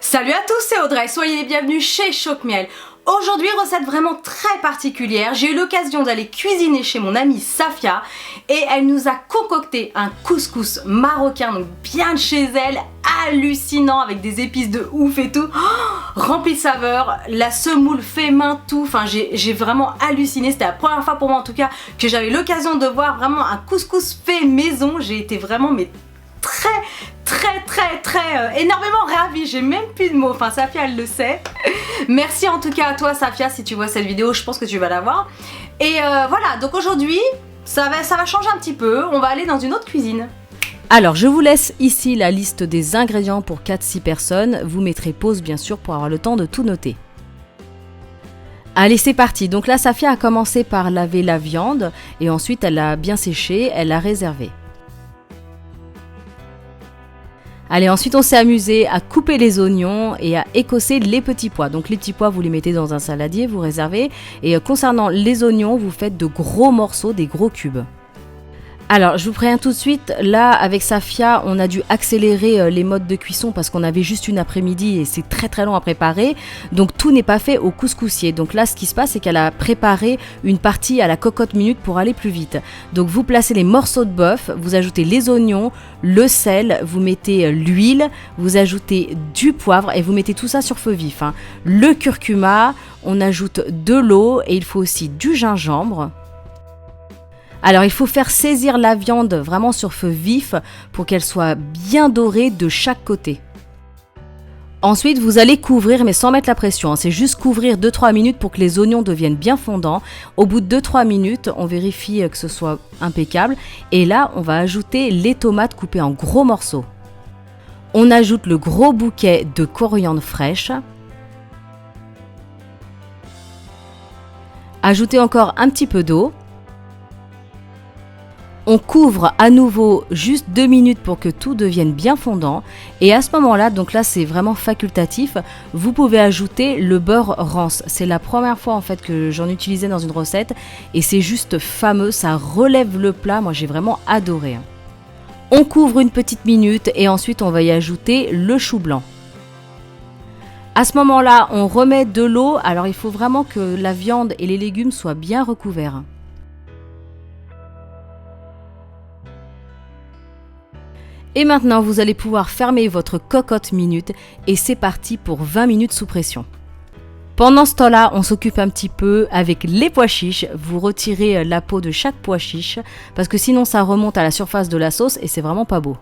Salut à tous, c'est Audrey, soyez les bienvenus chez Choc-Miel. Aujourd'hui, recette vraiment très particulière. J'ai eu l'occasion d'aller cuisiner chez mon amie Safia et elle nous a concocté un couscous marocain, donc bien de chez elle, hallucinant avec des épices de ouf et tout, rempli de saveurs, la semoule fait main, tout. Enfin, j'ai vraiment halluciné. C'était la première fois pour moi en tout cas que j'avais l'occasion de voir vraiment un couscous fait maison. J'ai été vraiment très énormément ravie, j'ai même plus de mots, enfin Safia elle le sait. Merci en tout cas à toi Safia si tu vois cette vidéo, je pense que tu vas la voir. Et voilà, donc aujourd'hui ça va changer un petit peu, on va aller dans une autre cuisine. Alors je vous laisse ici la liste des ingrédients pour 4-6 personnes, vous mettrez pause bien sûr pour avoir le temps de tout noter. Allez c'est parti, donc là Safia a commencé par laver la viande et ensuite elle l'a bien séchée, elle l'a réservée. Allez, ensuite on s'est amusé à couper les oignons et à écosser les petits pois. Donc les petits pois, vous les mettez dans un saladier, vous réservez. Et concernant les oignons, vous faites de gros morceaux, des gros cubes. Alors, je vous préviens tout de suite, là, avec Safia, on a dû accélérer les modes de cuisson parce qu'on avait juste une après-midi et c'est très long à préparer. Donc, tout n'est pas fait au couscoussier. Donc là, ce qui se passe, c'est qu'elle a préparé une partie à la cocotte minute pour aller plus vite. Donc, vous placez les morceaux de bœuf, vous ajoutez les oignons, le sel, vous mettez l'huile, vous ajoutez du poivre et vous mettez tout ça sur feu vif. Le curcuma, on ajoute de l'eau et il faut aussi du gingembre. Alors il faut faire saisir la viande vraiment sur feu vif pour qu'elle soit bien dorée de chaque côté. Ensuite vous allez couvrir mais sans mettre la pression, c'est juste couvrir 2-3 minutes pour que les oignons deviennent bien fondants. Au bout de 2-3 minutes on vérifie que ce soit impeccable et là on va ajouter les tomates coupées en gros morceaux. On ajoute le gros bouquet de coriandre fraîche. Ajoutez encore un petit peu d'eau. On couvre à nouveau juste 2 minutes pour que tout devienne bien fondant. Et à ce moment-là, donc là c'est vraiment facultatif, vous pouvez ajouter le beurre rance. C'est la première fois en fait que j'en utilisais dans une recette et c'est juste fameux, ça relève le plat, moi j'ai vraiment adoré. On couvre une petite minute et ensuite on va y ajouter le chou blanc. À ce moment-là, on remet de l'eau, alors il faut vraiment que la viande et les légumes soient bien recouverts. Et maintenant, vous allez pouvoir fermer votre cocotte minute et c'est parti pour 20 minutes sous pression. Pendant ce temps-là, on s'occupe un petit peu avec les pois chiches. Vous retirez la peau de chaque pois chiche parce que sinon ça remonte à la surface de la sauce et c'est vraiment pas beau.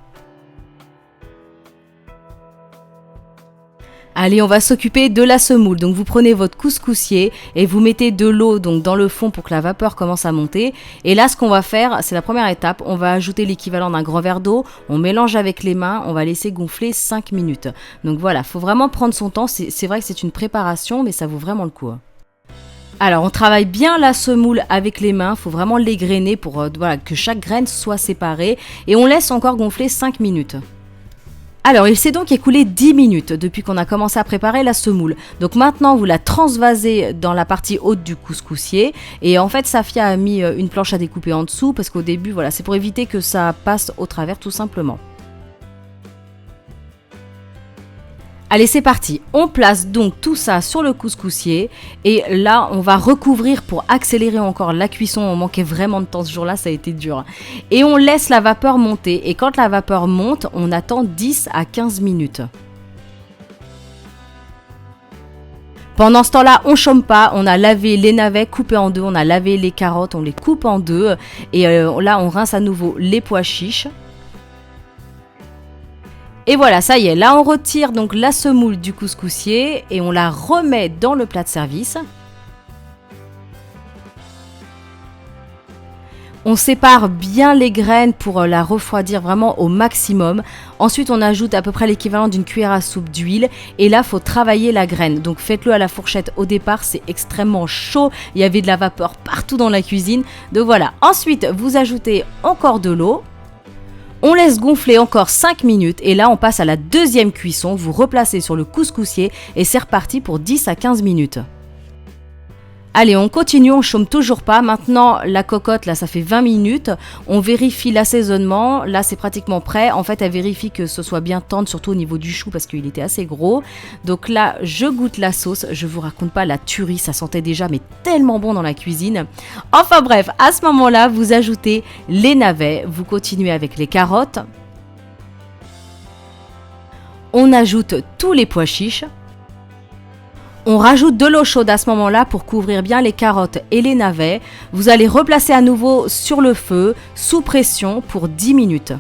Allez, on va s'occuper de la semoule. Donc vous prenez votre couscoussier et vous mettez de l'eau donc dans le fond pour que la vapeur commence à monter. Et là, ce qu'on va faire, c'est la première étape. On va ajouter l'équivalent d'un grand verre d'eau. On mélange avec les mains. On va laisser gonfler 5 minutes. Donc voilà, faut vraiment prendre son temps. C'est vrai que c'est une préparation, mais ça vaut vraiment le coup. Alors, on travaille bien la semoule avec les mains. Faut vraiment l'égrainer pour voilà, que chaque graine soit séparée. Et on laisse encore gonfler 5 minutes. Alors, il s'est donc écoulé 10 minutes depuis qu'on a commencé à préparer la semoule. Donc maintenant, vous la transvasez dans la partie haute du couscoussier. Et en fait, Safia a mis une planche à découper en dessous parce qu'au début, voilà, c'est pour éviter que ça passe au travers tout simplement. Allez, c'est parti. On place donc tout ça sur le couscoussier et là, on va recouvrir pour accélérer encore la cuisson. On manquait vraiment de temps ce jour-là, ça a été dur. Et on laisse la vapeur monter et quand la vapeur monte, on attend 10 à 15 minutes. Pendant ce temps-là, on chôme pas, on a lavé les navets coupés en deux, on a lavé les carottes, on les coupe en deux et là, on rince à nouveau les pois chiches. Et voilà, ça y est, là on retire donc la semoule du couscoussier et on la remet dans le plat de service. On sépare bien les graines pour la refroidir vraiment au maximum. Ensuite, on ajoute à peu près l'équivalent d'une cuillère à soupe d'huile. Et là, il faut travailler la graine. Donc faites-le à la fourchette au départ, c'est extrêmement chaud. Il y avait de la vapeur partout dans la cuisine. Donc voilà, ensuite vous ajoutez encore de l'eau. On laisse gonfler encore 5 minutes et là on passe à la deuxième cuisson, vous replacez sur le couscoussier et c'est reparti pour 10 à 15 minutes. Allez, on continue, on chôme toujours pas. Maintenant, la cocotte, là, ça fait 20 minutes. On vérifie l'assaisonnement. Là, c'est pratiquement prêt. En fait, elle vérifie que ce soit bien tendre, surtout au niveau du chou, parce qu'il était assez gros. Donc là, je goûte la sauce. Je vous raconte pas la tuerie, ça sentait déjà, mais tellement bon dans la cuisine. Enfin bref, à ce moment-là, vous ajoutez les navets. Vous continuez avec les carottes. On ajoute tous les pois chiches. On rajoute de l'eau chaude à ce moment-là pour couvrir bien les carottes et les navets. Vous allez replacer à nouveau sur le feu, sous pression pour 10 minutes.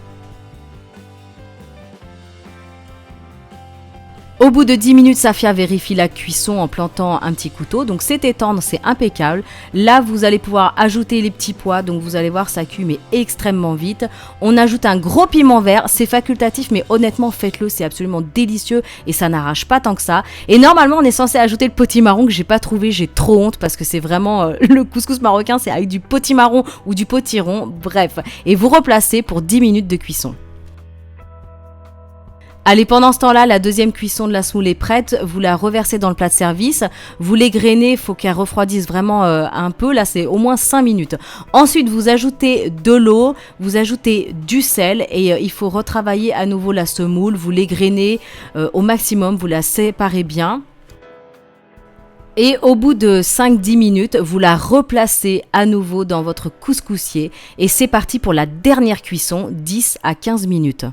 Au bout de 10 minutes, Safia vérifie la cuisson en plantant un petit couteau. Donc c'était tendre, c'est impeccable. Là, vous allez pouvoir ajouter les petits pois. Donc vous allez voir, ça cuit mais extrêmement vite. On ajoute un gros piment vert. C'est facultatif, mais honnêtement, faites-le. C'est absolument délicieux et ça n'arrache pas tant que ça. Et normalement, on est censé ajouter le potimarron que j'ai pas trouvé. J'ai trop honte parce que c'est vraiment le couscous marocain. C'est avec du potimarron ou du potiron. Bref. Et vous replacez pour 10 minutes de cuisson. Allez, pendant ce temps-là, la deuxième cuisson de la semoule est prête. Vous la reversez dans le plat de service. Vous l'égrenez, il faut qu'elle refroidisse vraiment un peu. Là, c'est au moins 5 minutes. Ensuite, vous ajoutez de l'eau, vous ajoutez du sel et il faut retravailler à nouveau la semoule. Vous l'égrenez au maximum, vous la séparez bien. Et au bout de 5-10 minutes, vous la replacez à nouveau dans votre couscoussier. Et c'est parti pour la dernière cuisson, 10 à 15 minutes.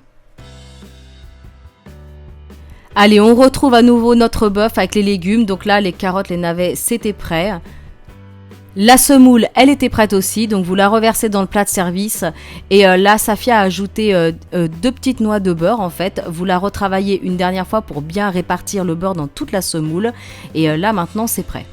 Allez, on retrouve à nouveau notre bœuf avec les légumes. Donc là, les carottes, les navets, c'était prêt. La semoule, elle était prête aussi. Donc vous la reversez dans le plat de service. Et là, Safia a ajouté 2 petites noix de beurre en fait. Vous la retravaillez une dernière fois pour bien répartir le beurre dans toute la semoule. Et là, maintenant, c'est prêt.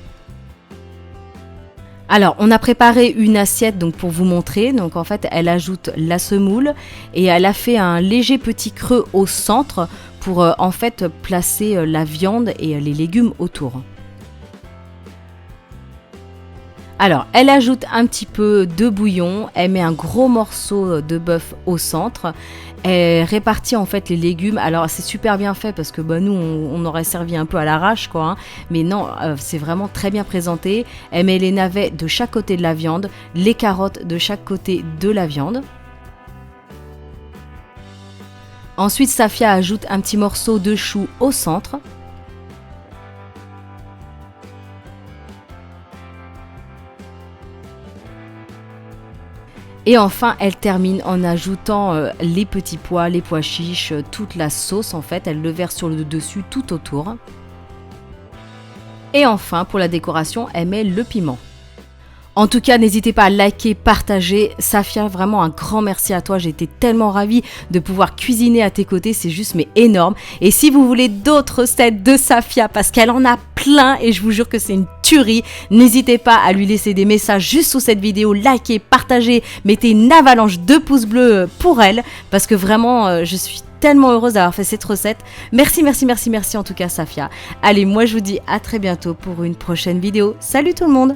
Alors, on a préparé une assiette donc pour vous montrer. Donc en fait, elle ajoute la semoule et elle a fait un léger petit creux au centre pour en fait placer la viande et les légumes autour. Alors, elle ajoute un petit peu de bouillon, elle met un gros morceau de bœuf au centre, elle répartit en fait les légumes. Alors, c'est super bien fait parce que nous, on aurait servi un peu à l'arrache, quoi. Hein. Mais non, c'est vraiment très bien présenté. Elle met les navets de chaque côté de la viande, les carottes de chaque côté de la viande. Ensuite, Safia ajoute un petit morceau de chou au centre. Et enfin, elle termine en ajoutant les petits pois, les pois chiches, toute la sauce en fait. Elle le verse sur le dessus tout autour. Et enfin, pour la décoration, elle met le piment. En tout cas, n'hésitez pas à liker, partager. Safia, vraiment un grand merci à toi. J'ai été tellement ravie de pouvoir cuisiner à tes côtés. C'est juste mais énorme. Et si vous voulez d'autres recettes de Safia, parce qu'elle en a plein et je vous jure que c'est une tuerie, n'hésitez pas à lui laisser des messages juste sous cette vidéo. Likez, partagez, mettez une avalanche de pouces bleus pour elle. Parce que vraiment, je suis tellement heureuse d'avoir fait cette recette. Merci, merci, merci, merci en tout cas Safia. Allez, moi je vous dis à très bientôt pour une prochaine vidéo. Salut tout le monde!